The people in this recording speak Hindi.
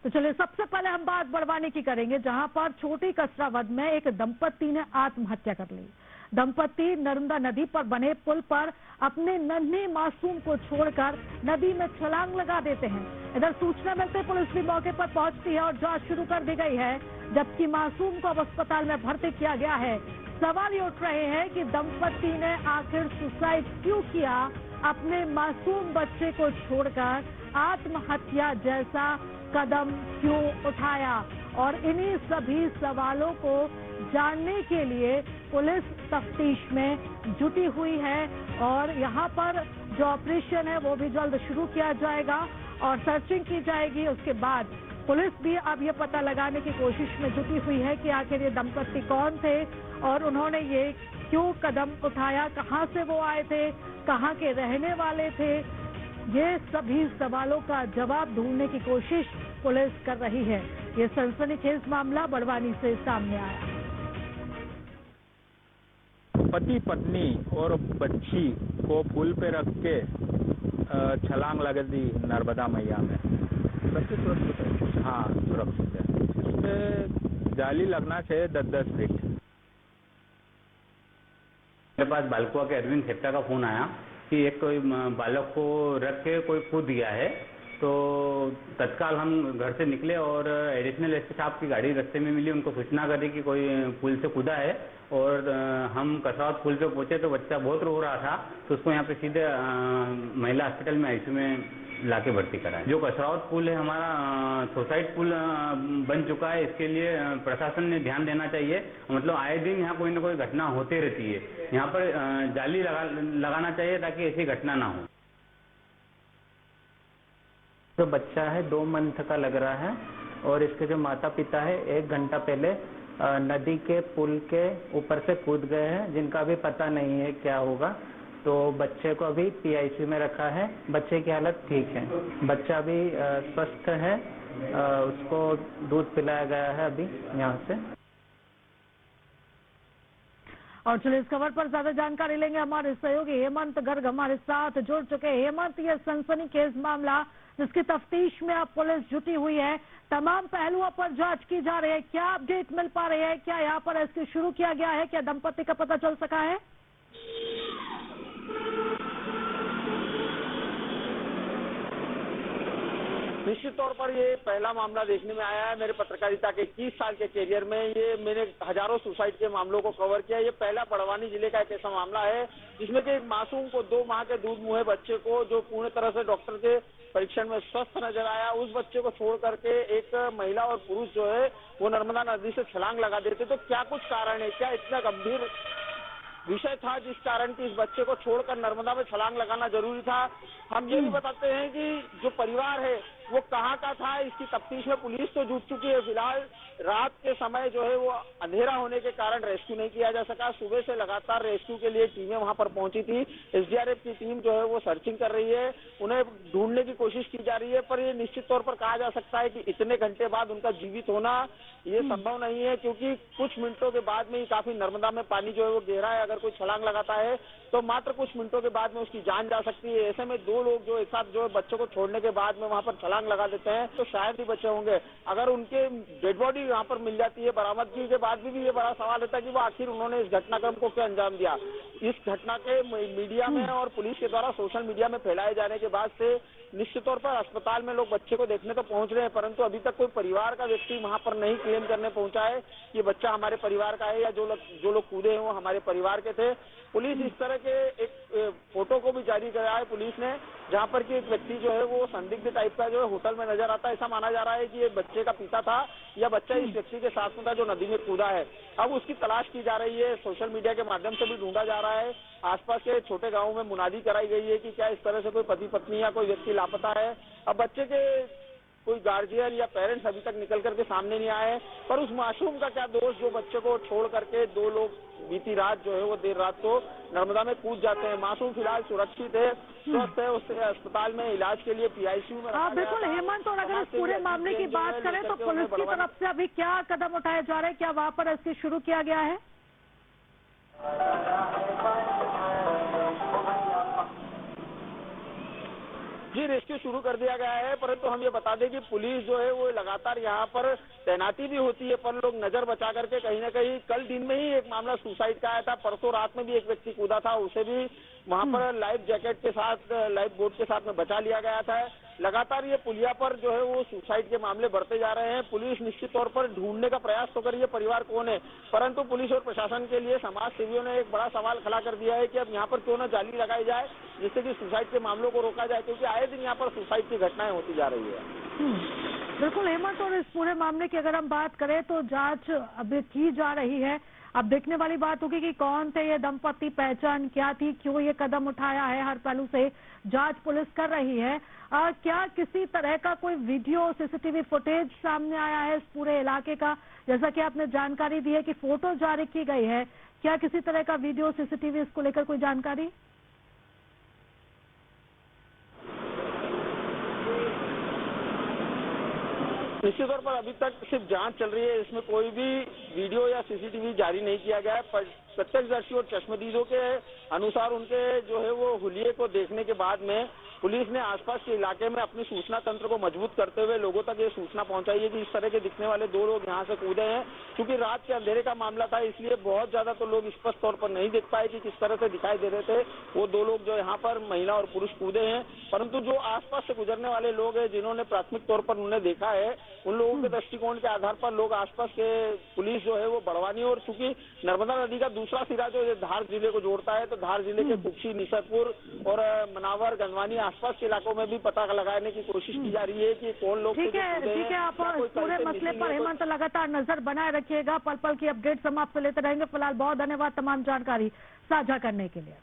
तो चलिए सबसे पहले हम बात बड़वानी की करेंगे, जहां पर छोटी कसरावद में एक दंपत्ति ने आत्महत्या कर ली। दंपत्ति नर्मदा नदी पर बने पुल पर अपने नन्हे मासूम को छोड़कर नदी में छलांग लगा देते हैं। इधर सूचना मिलते पुलिस भी मौके पर पहुंचती है और जांच शुरू कर दी गई है, जबकि मासूम को अब अस्पताल में भर्ती किया गया है। सवाल ये उठ रहे हैं कि दंपत्ति ने आखिर सुसाइड क्यों किया, अपने मासूम बच्चे को छोड़कर आत्महत्या जैसा कदम क्यों उठाया, और इन्हीं सभी सवालों को जानने के लिए पुलिस तफ्तीश में जुटी हुई है। और यहाँ पर जो ऑपरेशन है वो भी जल्द शुरू किया जाएगा और सर्चिंग की जाएगी। उसके बाद पुलिस भी अब ये पता लगाने की कोशिश में जुटी हुई है कि आखिर ये दंपत्ति कौन थे और उन्होंने ये क्यों कदम उठाया, कहाँ से वो आए थे, कहाँ के रहने वाले थे। ये सभी सवालों का जवाब ढूंढने की कोशिश पुलिस कर रही है। ये सनसनीखेज मामला बड़वानी से सामने आया। पति पत्नी और बच्ची को पुल पे रख के छलांग लगा दी नर्मदा मैया में। बच्चे सुरक्षित है? हाँ, सुरक्षित है। इसमें जाली लगना चाहिए 10-10 फीट। मेरे पास बालकुआ के अरविंद सेप्टा का फोन आया कि एक कोई बालक को रख के कोई कूद गया है। तो तत्काल हम घर से निकले और एडिशनल एसपी साहब की गाड़ी रास्ते में मिली, उनको सूचना करी कि कोई पुल से कूदा है। और हम कसरावत पुल पे पहुंचे तो बच्चा बहुत रो रहा था, तो उसको यहाँ पे सीधे महिला हॉस्पिटल में आईसीयू में लाके भर्ती करा है। जो कसरावत पुल है हमारा सुसाइड पुल बन चुका है, इसके लिए प्रशासन ने ध्यान देना चाहिए। मतलब आए दिन यहाँ कोई न कोई घटना होती रहती है, यहाँ पर जाली लगाना चाहिए ताकि ऐसी घटना ना हो। जो बच्चा है 2 मंथ का लग रहा है और इसके जो माता पिता है 1 घंटा पहले नदी के पुल के ऊपर से कूद गए हैं, जिनका अभी पता नहीं है क्या होगा। तो बच्चे को अभी पीआईसीयू में रखा है। बच्चे की हालत ठीक है, बच्चा अभी स्वस्थ है। उसको दूध पिलाया गया है अभी यहाँ से। और चलिए इस खबर पर ज्यादा जानकारी लेंगे, हमारे सहयोगी हेमंत गर्ग हमारे साथ जुड़ चुके हैं। हेमंत, ये सनसनीखेज मामला जिसकी तफ्तीश में अब पुलिस जुटी हुई है, तमाम पहलुओं पर जांच की जा रही है, क्या अपडेट मिल पा रही है? क्या यहाँ पर रेस्क्यू शुरू किया गया है? क्या दंपत्ति का पता चल सका है? निश्चित तौर पर ये पहला मामला देखने में आया है। मेरे पत्रकारिता के 21 साल के करियर में ये मैंने हजारों सुसाइड के मामलों को कवर किया। ये पहला बड़वानी जिले का एक ऐसा मामला है जिसमें कि एक मासूम को 2 माह के दूध मुहे बच्चे को, जो पूर्ण तरह से डॉक्टर के परीक्षण में स्वस्थ नजर आया, उस बच्चे को छोड़ करके एक महिला और पुरुष जो है वो नर्मदा नदी से छलांग लगा देते। तो क्या कुछ कारण है, क्या इतना गंभीर विषय था जिस कारण की इस बच्चे को छोड़कर नर्मदा में छलांग लगाना जरूरी था? हम ये भी बताते हैं कि जो परिवार है वो कहाँ का था, इसकी तफ्तीश में पुलिस तो जुट चुकी है। फिलहाल रात के समय जो है वो अंधेरा होने के कारण रेस्क्यू नहीं किया जा सका। सुबह से लगातार रेस्क्यू के लिए टीमें वहां पर पहुंची थी। एसडीआरएफ की टीम जो है वो सर्चिंग कर रही है, उन्हें ढूंढने की कोशिश की जा रही है। पर ये निश्चित तौर पर कहा जा सकता है कि इतने घंटे बाद उनका जीवित होना ये संभव नहीं है, क्योंकि कुछ मिनटों के बाद में ही काफी नर्मदा में पानी जो है वो गहरा है। अगर कोई छलांग लगाता है तो मात्र कुछ मिनटों के बाद में उसकी जान जा सकती है। ऐसे में 2 लोग जो एक साथ जो बच्चों को छोड़ने के बाद में वहां पर छलांग लगा देते हैं तो शायद ही बचे होंगे। अगर उनके डेड बॉडी यहाँ पर मिल जाती है बरामदगी के बाद भी ये बड़ा सवाल रहता है कि वो आखिर उन्होंने इस घटनाक्रम को क्या अंजाम दिया। इस घटना के मीडिया में और पुलिस के द्वारा सोशल मीडिया में फैलाए जाने के बाद से निश्चित तौर पर अस्पताल में लोग बच्चे को देखने तो पहुंच रहे हैं, परंतु अभी तक कोई परिवार का व्यक्ति वहां पर नहीं क्लेम करने पहुंचा है कि बच्चा हमारे परिवार का है या जो लोग कूदे हैं वो हमारे परिवार के थे। पुलिस इस तरह के एक फोटो को भी जारी कराया है पुलिस ने, जहां पर कि एक व्यक्ति जो है वो संदिग्ध टाइप का जो है होटल में नजर आता है। ऐसा माना जा रहा है कि ये बच्चे का पिता था या बच्चा इस व्यक्ति के साथ में था जो नदी में कूदा है। अब उसकी तलाश की जा रही है, सोशल मीडिया के माध्यम से भी ढूंढा जा रहा है। आसपास के छोटे गाँव में मुनादी कराई गई है कि क्या इस तरह से कोई पति पत्नी या कोई व्यक्ति लापता है। अब बच्चे के कोई गार्जियन या पेरेंट्स अभी तक निकल करके सामने नहीं आए, पर उस मासूम का क्या दोष जो बच्चे को छोड़ करके 2 लोग बीती रात जो है वो देर रात को नर्मदा में कूद जाते हैं। मासूम फिलहाल सुरक्षित है, स्वस्थ है, उससे अस्पताल में इलाज के लिए पीआईसीयू में रखा गया। बिल्कुल हेमंत, और अगर इस पूरे मामले की बात करें तो पुलिस की तरफ से अभी क्या कदम उठाए जा रहे हैं? क्या वहां पर रेस्क्यू शुरू किया गया है? जी, रेस्क्यू शुरू कर दिया गया है, परंतु हम ये बता दें कि पुलिस जो है वो लगातार यहाँ पर तैनाती भी होती है, पर लोग नजर बचा करके कहीं ना कहीं कल दिन में ही एक मामला सुसाइड का आया था, परसों रात में भी एक व्यक्ति कूदा था, उसे भी वहां पर लाइफ जैकेट के साथ, लाइफ बोट के साथ में बचा लिया गया था। लगातार ये पुलिया पर जो है वो सुसाइड के मामले बढ़ते जा रहे हैं। पुलिस निश्चित तौर पर ढूंढने का प्रयास तो कर रही है परिवार कौन है, परंतु पुलिस और प्रशासन के लिए समाज सेवियों ने एक बड़ा सवाल खड़ा कर दिया है कि अब यहाँ पर क्यों न जाली लगाई जाए, जिससे कि सुसाइड के मामलों को रोका जाए, क्योंकि आए दिन यहाँ पर सुसाइड की घटनाएं होती जा रही है। बिल्कुल हेमंत, और इस पूरे मामले की अगर हम बात करें तो जांच अभी की जा रही है। अब देखने वाली बात होगी कि कौन थे ये दंपति, पहचान क्या थी, क्यों ये कदम उठाया है, हर पहलू से जांच पुलिस कर रही है। क्या किसी तरह का कोई वीडियो, सीसीटीवी फुटेज सामने आया है इस पूरे इलाके का? जैसा कि आपने जानकारी दी है कि फोटो जारी की गई है, क्या किसी तरह का वीडियो, सीसीटीवी, इसको लेकर कोई जानकारी? निश्चित तौर पर अभी तक सिर्फ जांच चल रही है, इसमें कोई भी वीडियो या सीसीटीवी जारी नहीं किया गया है। प्रत्यक्षदर्शी और चश्मदीदों के अनुसार उनके जो है वो हुलिये को देखने के बाद में पुलिस ने आसपास के इलाके में अपनी सूचना तंत्र को मजबूत करते हुए लोगों तक ये सूचना पहुंचाई है कि इस तरह के दिखने वाले दो लोग यहाँ से कूदे हैं। क्योंकि रात के अंधेरे का मामला था, इसलिए बहुत ज्यादा तो लोग स्पष्ट तौर पर नहीं देख पाए कि किस तरह से दिखाई दे रहे थे वो दो लोग जो यहाँ पर महिला और पुरुष कूदे हैं। परंतु जो आसपास से गुजरने वाले लोग हैं, जिन्होंने प्राथमिक तौर पर उन्हें देखा है, उन लोगों के दृष्टिकोण के आधार पर लोग आसपास के पुलिस जो है वो बड़वानी, और चूंकि नर्मदा नदी का दूसरा सिरा जो धार जिले को जोड़ता है, तो धार जिले के कुक्षी, निसरपुर और मनावर, गंजवानी आसपास के इलाकों में भी पता लगाने की कोशिश की जा रही है कि कौन लोग। ठीक है, आप पूरे मसले पर हेमंत लगातार नजर बनाए रखिएगा, पल पल की अपडेट्स हम आपसे लेते रहेंगे। फिलहाल बहुत धन्यवाद तमाम जानकारी साझा करने के लिए।